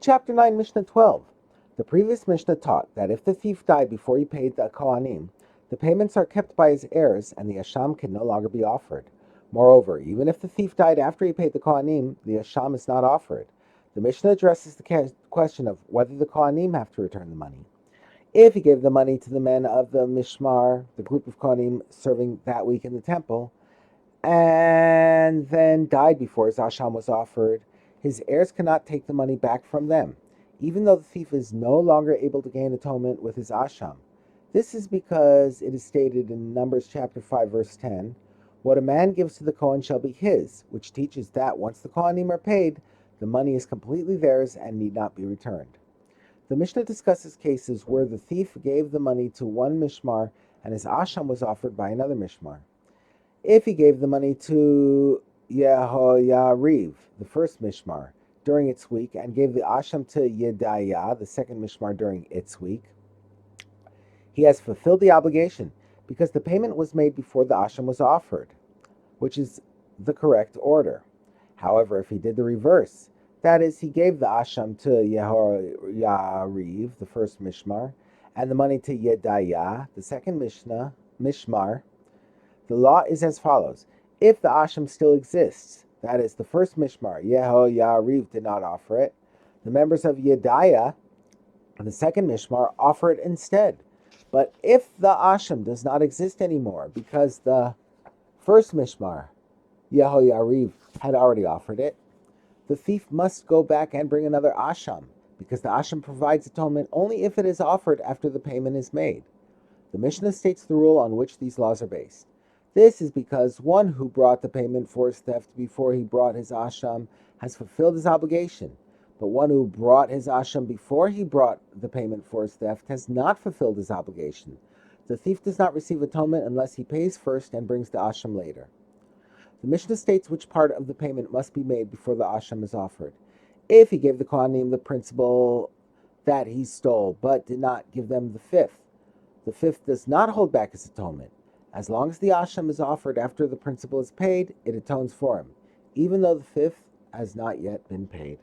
Chapter 9, Mishnah 12. The previous Mishnah taught that if the thief died before he paid the Kohanim, the payments are kept by his heirs and the Asham can no longer be offered. Moreover, even if the thief died after he paid the Kohanim, the Asham is not offered. The Mishnah addresses the question of whether the Kohanim have to return the money. If he gave the money to the men of the Mishmar, the group of Kohanim serving that week in the temple, and then died before his Asham was offered, his heirs cannot take the money back from them, even though the thief is no longer able to gain atonement with his Asham. This is because it is stated in Numbers chapter 5, verse 10, "What a man gives to the Kohen shall be his," which teaches that once the Kohanim are paid, the money is completely theirs and need not be returned. The Mishnah discusses cases where the thief gave the money to one Mishmar and his Asham was offered by another Mishmar. If he gave the money to Yehoyariv, the first Mishmar, during its week, and gave the Asham to Yedaiah, the second Mishmar, during its week, he has fulfilled the obligation because the payment was made before the Asham was offered, which is the correct order. However, if he did the reverse, that is, he gave the Asham to Yehoyariv, the first Mishmar, and the money to Yedaiah, the second Mishmar, the law is as follows. If the Asham still exists, that is, the first Mishmar, Yehoyariv, did not offer it, the members of Yedaiah, the second Mishmar, offer it instead. But if the Asham does not exist anymore because the first Mishmar, Yehoyariv, had already offered it, the thief must go back and bring another Asham, because the Asham provides atonement only if it is offered after the payment is made. The Mishnah states the rule on which these laws are based. This is because one who brought the payment for his theft before he brought his Asham has fulfilled his obligation, but one who brought his Asham before he brought the payment for his theft has not fulfilled his obligation. The thief does not receive atonement unless he pays first and brings the Asham later. The Mishnah states which part of the payment must be made before the Asham is offered. If he gave the Kohanim the principal that he stole, but did not give them the fifth does not hold back his atonement. As long as the Asham is offered after the principal is paid, it atones for him, even though the fifth has not yet been paid.